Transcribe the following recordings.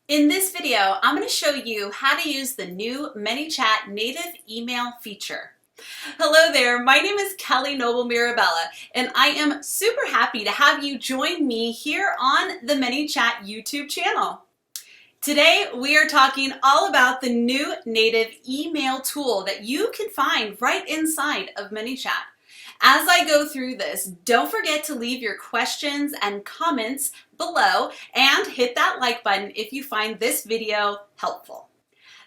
In this video, I'm going to show you how to use the new Manychat native email feature. Hello there, my name is Kelly Noble Mirabella, and I am super happy to have you join me here on the Manychat YouTube channel. Today, we are talking all about the new native email tool that you can find right inside of Manychat. As I go through this, don't forget to leave your questions and comments below and hit that like button if you find this video helpful.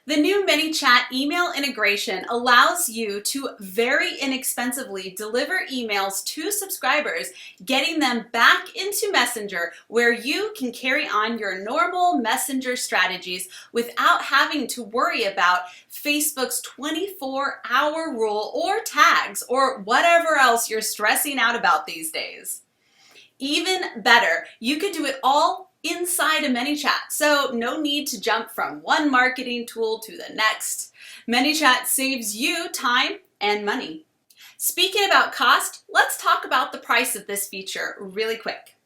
The new Manychat email integration allows you to very inexpensively deliver emails to subscribers, getting them back into Messenger where you can carry on your normal Messenger strategies without having to worry about Facebook's 24-hour rule or tags or whatever else you're stressing out about these days. Even better, you could do it all inside of Manychat, so no need to jump from one marketing tool to the next. Manychat saves you time and money. Speaking about cost, let's talk about the price of this feature really quick.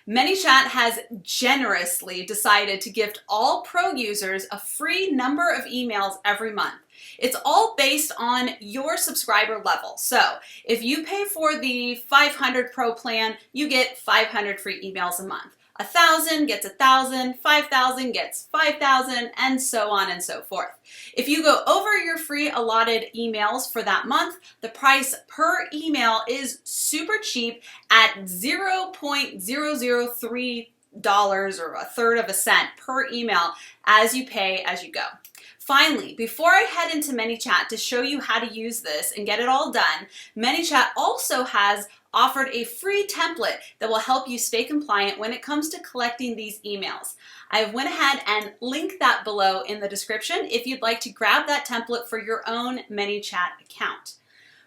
Manychat has generously decided to gift all pro users a free number of emails every month. It's all based on your subscriber level. So if you pay for the 500 Pro plan, you get 500 free emails a month. 1,000 gets 1,000, 5,000 gets 5,000, and so on and so forth. If you go over your free allotted emails for that month, the price per email is super cheap at $0.003 or a third of a cent per email as you pay as you go. Finally, before I head into Manychat to show you how to use this and get it all done, Manychat also has offered a free template that will help you stay compliant when it comes to collecting these emails. I went ahead and linked that below in the description if you'd like to grab that template for your own Manychat account.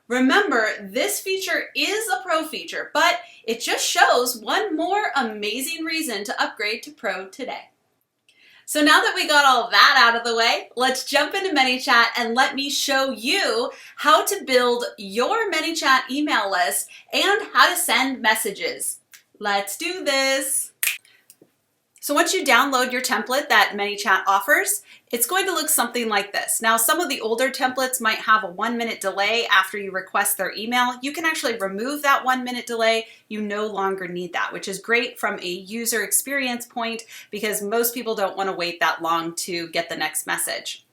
Remember, this feature is a pro feature, but it just shows one more amazing reason to upgrade to Pro today. So now that we got all that out of the way, let's jump into Manychat and let me show you how to build your Manychat email list and how to send messages. Let's do this. So once you download your template that Manychat offers, it's going to look something like this. Now, some of the older templates might have a 1-minute delay after you request their email. You can actually remove that 1-minute delay. You no longer need that, which is great from a user experience point because most people don't want to wait that long to get the next message.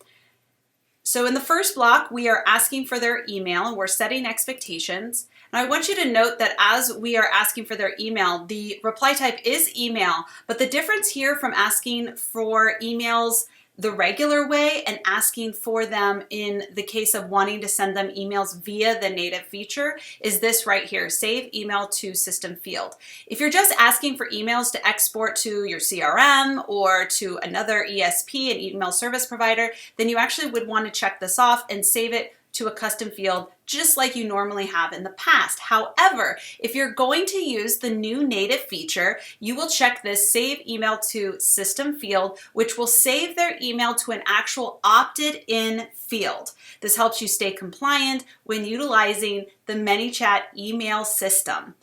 So in the first block, we are asking for their email and we're setting expectations. And I want you to note that as we are asking for their email, the reply type is email, but the difference here from asking for emails the regular way and asking for them in the case of wanting to send them emails via the native feature is this right here, save email to system field. If you're just asking for emails to export to your CRM or to another ESP, an email service provider, then you actually would want to check this off and save it to a custom field just like you normally have in the past. However, if you're going to use the new native feature, you will check this save email to system field, which will save their email to an actual opted-in field. This helps you stay compliant when utilizing the Manychat email system.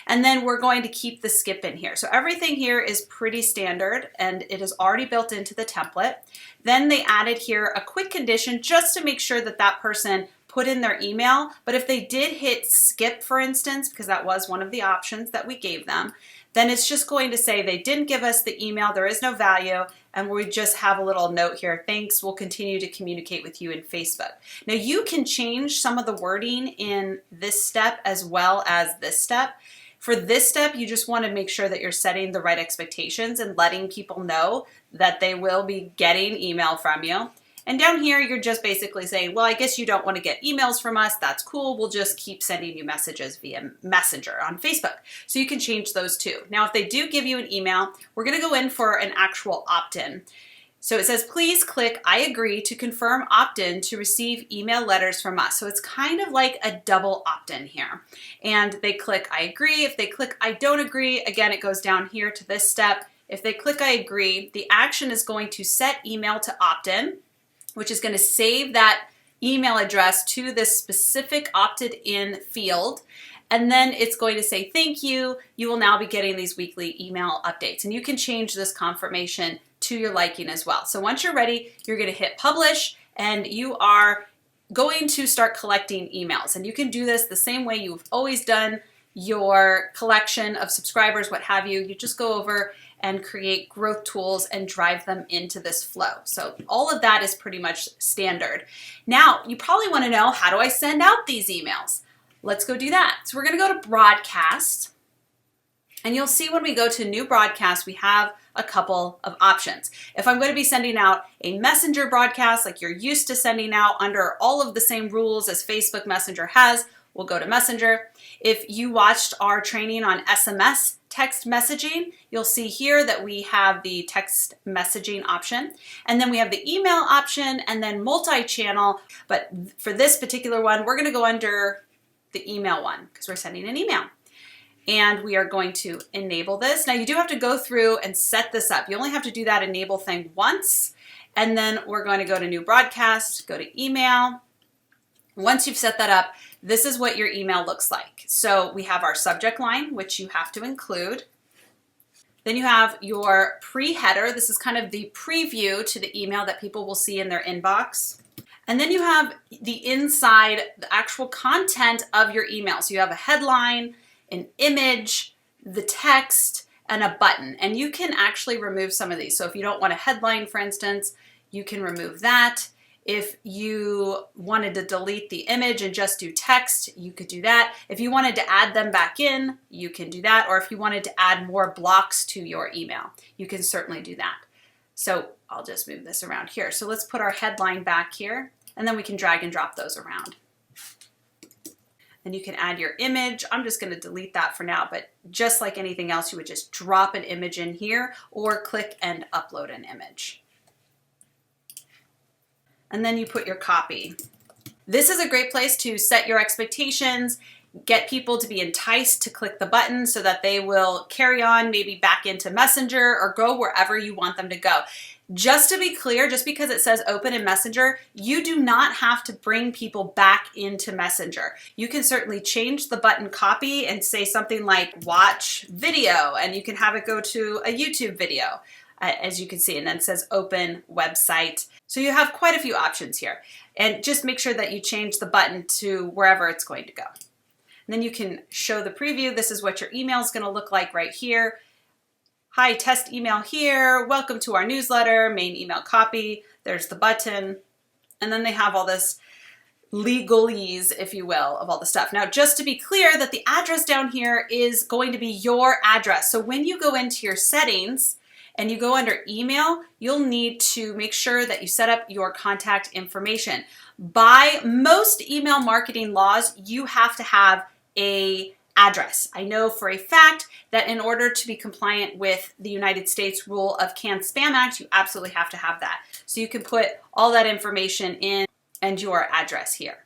And then we're going to keep the skip in here. So everything here is pretty standard and it is already built into the template. Then they added here a quick condition just to make sure that that person put in their email. But if they did hit skip, for instance, because that was one of the options that we gave them, then it's just going to say they didn't give us the email, there is no value, and we just have a little note here, thanks, we'll continue to communicate with you in Facebook. Now you can change some of the wording in this step as well as this step. For this step, you just want to make sure that you're setting the right expectations and letting people know that they will be getting email from you. And down here, you're just basically saying, well, I guess you don't want to get emails from us. That's cool. We'll just keep sending you messages via Messenger on Facebook. So you can change those too. Now, if they do give you an email, we're going to go in for an actual opt-in. So it says, please click I agree to confirm opt-in to receive email letters from us. So it's kind of like a double opt-in here. And they click I agree. If they click I don't agree, again, it goes down here to this step. If they click I agree, the action is going to set email to opt-in, which is going to save that email address to this specific opted-in field. And then it's going to say, thank you. You will now be getting these weekly email updates. And you can change this confirmation to your liking as well. So once you're ready, you're going to hit publish, and you are going to start collecting emails. And you can do this the same way you've always done your collection of subscribers, what have you. You just go over and create growth tools and drive them into this flow. So all of that is pretty much standard. Now, you probably want to know, how do I send out these emails? Let's go do that. So we're going to go to broadcast, and you'll see when we go to new broadcast, we have a couple of options. If I'm going to be sending out a messenger broadcast like you're used to sending out under all of the same rules as Facebook Messenger has, we'll go to Messenger. If you watched our training on SMS text messaging, you'll see here that we have the text messaging option, and then we have the email option, and then multi-channel. But for this particular one, we're going to go under the email one because we're sending an email. And we are going to enable this. Now you do have to go through and set this up. You only have to do that enable thing once, and then we're going to go to new broadcast, go to email. Once you've set that up, this is what your email looks like. So we have our subject line, which you have to include. Then you have your pre-header. This is kind of the preview to the email that people will see in their inbox. And then you have the inside, the actual content of your email. So you have a headline, an image, the text, and a button. And you can actually remove some of these. So if you don't want a headline, for instance, you can remove that. If you wanted to delete the image and just do text, you could do that. If you wanted to add them back in, you can do that. Or if you wanted to add more blocks to your email, you can certainly do that. So I'll just move this around here. So let's put our headline back here, and then we can drag and drop those around. And you can add your image. I'm just going to delete that for now, but just like anything else, you would just drop an image in here or click and upload an image. And then you put your copy. This is a great place to set your expectations, get people to be enticed to click the button so that they will carry on maybe back into Messenger or go wherever you want them to go. Just to be clear, just because it says open in Messenger, you do not have to bring people back into Messenger. You can certainly change the button copy and say something like watch video, and you can have it go to a YouTube video, as you can see, and then it says open website. So you have quite a few options here. And just make sure that you change the button to wherever it's going to go. And then you can show the preview. This is what your email is going to look like right here. Hi, test email here. Welcome to our newsletter, main email copy. There's the button. And then they have all this legalese, if you will, of all the stuff. Now, just to be clear that the address down here is going to be your address. So when you go into your settings and you go under email, you'll need to make sure that you set up your contact information. By most email marketing laws, you have to have an address. I know for a fact that in order to be compliant with the United States rule of Canned Spam Act, you absolutely have to have that. So you can put all that information in and your address here.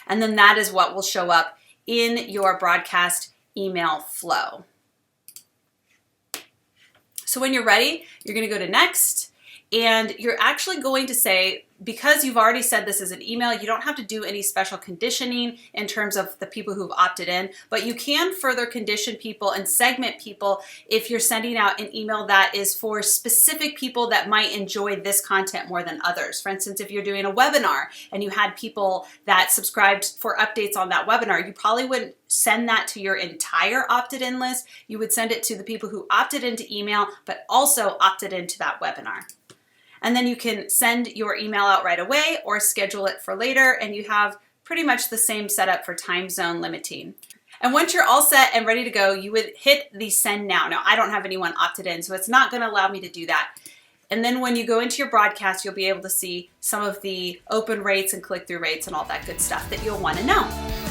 And then that is what will show up in your broadcast email flow. So when you're ready, you're going to go to next, and you're actually going to say, because you've already said this is an email, you don't have to do any special conditioning in terms of the people who've opted in, but you can further condition people and segment people if you're sending out an email that is for specific people that might enjoy this content more than others. For instance, if you're doing a webinar and you had people that subscribed for updates on that webinar, you probably wouldn't send that to your entire opted in list. You would send it to the people who opted into email, but also opted into that webinar. And then you can send your email out right away or schedule it for later, and you have pretty much the same setup for time zone limiting. And once you're all set and ready to go, you would hit the send now. Now, I don't have anyone opted in, so it's not going to allow me to do that. And then when you go into your broadcast, you'll be able to see some of the open rates and click-through rates and all that good stuff that you'll want to know.